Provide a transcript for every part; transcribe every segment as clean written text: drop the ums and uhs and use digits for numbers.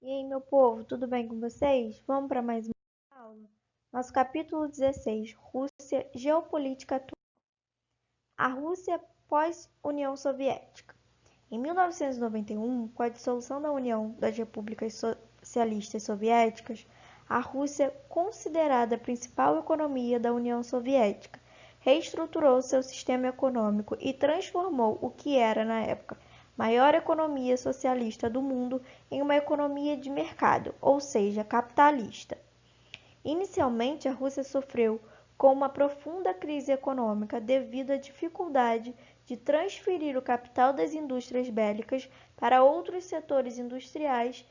E aí, meu povo, tudo bem com vocês? Vamos para mais uma aula? Nosso capítulo 16, Rússia, Geopolítica Atual. A Rússia pós-União Soviética. Em 1991, com a dissolução da União das Repúblicas Socialistas Soviéticas, a Rússia, considerada a principal economia da União Soviética, reestruturou seu sistema econômico e transformou o que era, na época, maior economia socialista do mundo em uma economia de mercado, ou seja, capitalista. Inicialmente, a Rússia sofreu com uma profunda crise econômica devido à dificuldade de transferir o capital das indústrias bélicas para outros setores industriais,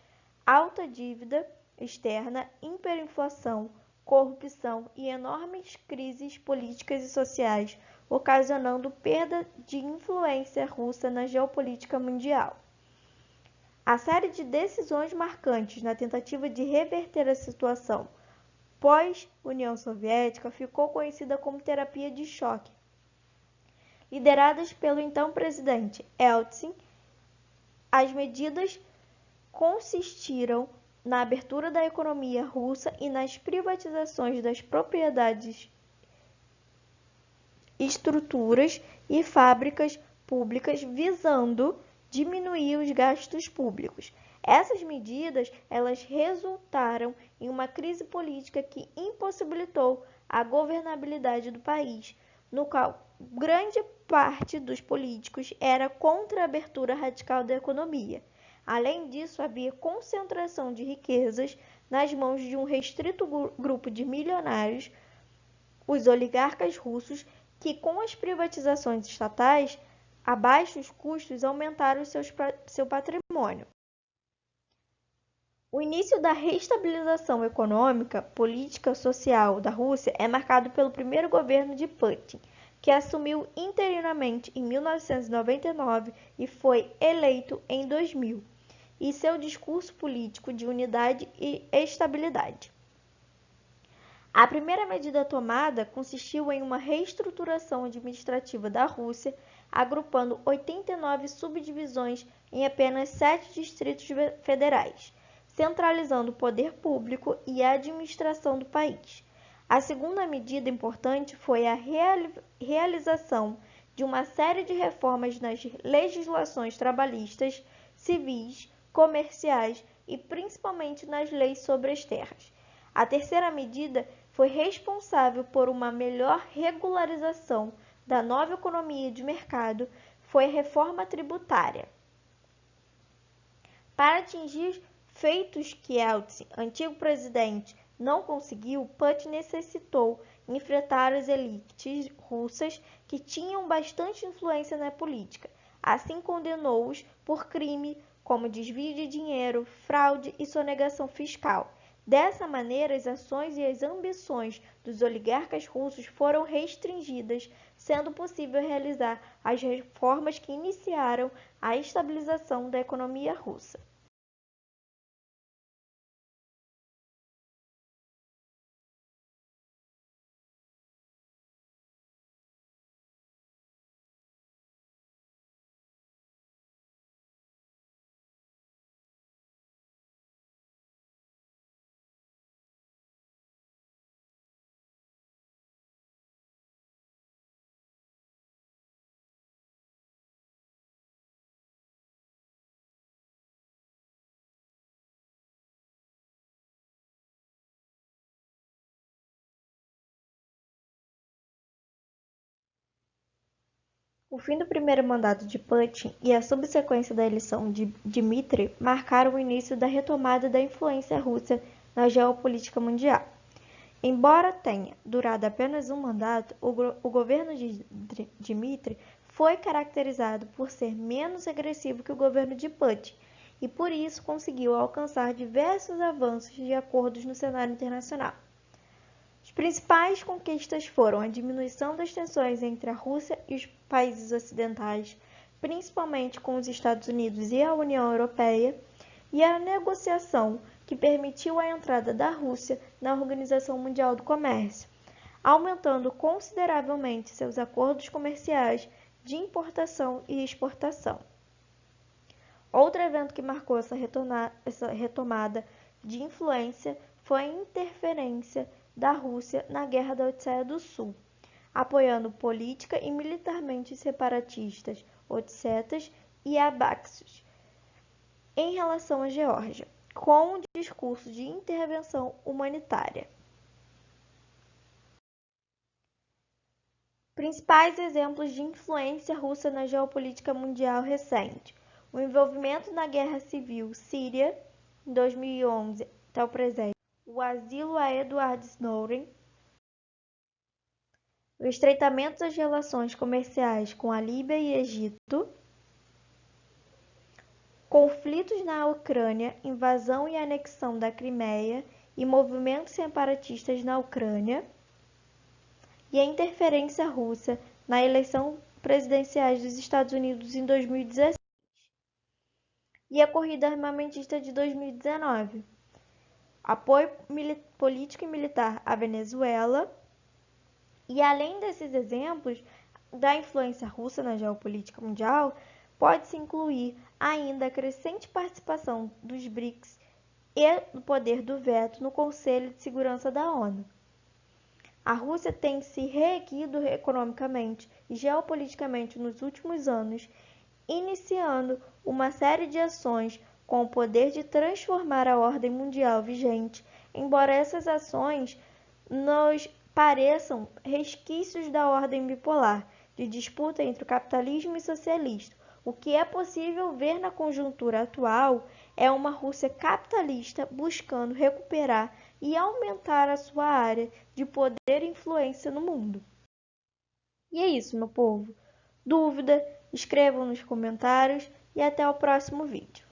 alta dívida externa, hiperinflação, corrupção e enormes crises políticas e sociais, ocasionando perda de influência russa na geopolítica mundial. A série de decisões marcantes na tentativa de reverter a situação pós-União Soviética ficou conhecida como terapia de choque. Lideradas pelo então presidente Yeltsin, as medidas consistiram na abertura da economia russa e nas privatizações das propriedades, estruturas e fábricas públicas, visando diminuir os gastos públicos. Essas medidas, elas resultaram em uma crise política que impossibilitou a governabilidade do país, no qual grande parte dos políticos era contra a abertura radical da economia. Além disso, havia concentração de riquezas nas mãos de um restrito grupo de milionários, os oligarcas russos, que com as privatizações estatais a baixos custos aumentaram seu patrimônio. O início da reestabilização econômica, política e social da Rússia é marcado pelo primeiro governo de Putin, que assumiu interinamente em 1999 e foi eleito em 2000, e seu discurso político de unidade e estabilidade. A primeira medida tomada consistiu em uma reestruturação administrativa da Rússia, agrupando 89 subdivisões em apenas 7 distritos federais, centralizando o poder público e a administração do país. A segunda medida importante foi a realização de uma série de reformas nas legislações trabalhistas, civis, comerciais e principalmente nas leis sobre as terras. A terceira medida foi responsável por uma melhor regularização da nova economia de mercado, foi a reforma tributária. Para atingir feitos que Yeltsin, antigo presidente, não conseguiu, Putin necessitou enfrentar as elites russas que tinham bastante influência na política. Assim, condenou-os por crime como desvio de dinheiro, fraude e sonegação fiscal. Dessa maneira, as ações e as ambições dos oligarcas russos foram restringidas, sendo possível realizar as reformas que iniciaram a estabilização da economia russa. O fim do primeiro mandato de Putin e a subsequência da eleição de Dmitry marcaram o início da retomada da influência russa na geopolítica mundial. Embora tenha durado apenas um mandato, o governo de Dmitry foi caracterizado por ser menos agressivo que o governo de Putin e por isso conseguiu alcançar diversos avanços de acordos no cenário internacional. As principais conquistas foram a diminuição das tensões entre a Rússia e os países ocidentais, principalmente com os Estados Unidos e a União Europeia, e a negociação que permitiu a entrada da Rússia na Organização Mundial do Comércio, aumentando consideravelmente seus acordos comerciais de importação e exportação. Outro evento que marcou essa retomada de influência foi a interferência da Rússia na Guerra da Odisseia do Sul, apoiando política e militarmente os separatistas odissetas e abáxios em relação à Geórgia, com um discurso de intervenção humanitária. Principais exemplos de influência russa na geopolítica mundial recente: o envolvimento na Guerra Civil Síria, em 2011 até o presente, o asilo a Edward Snowden, o estreitamento das relações comerciais com a Líbia e Egito, conflitos na Ucrânia, invasão e anexão da Crimeia e movimentos separatistas na Ucrânia, e a interferência russa na eleição presidenciais dos Estados Unidos em 2016 e a corrida armamentista de 2019, apoio político e militar à Venezuela. E além desses exemplos da influência russa na geopolítica mundial, pode-se incluir ainda a crescente participação dos BRICS e o poder do veto no Conselho de Segurança da ONU. A Rússia tem se reerguido economicamente e geopoliticamente nos últimos anos, iniciando uma série de ações com o poder de transformar a ordem mundial vigente, embora essas ações nos pareçam resquícios da ordem bipolar, de disputa entre o capitalismo e o socialismo. O que é possível ver na conjuntura atual é uma Rússia capitalista buscando recuperar e aumentar a sua área de poder e influência no mundo. E é isso, meu povo. Dúvida? Escrevam nos comentários e até o próximo vídeo.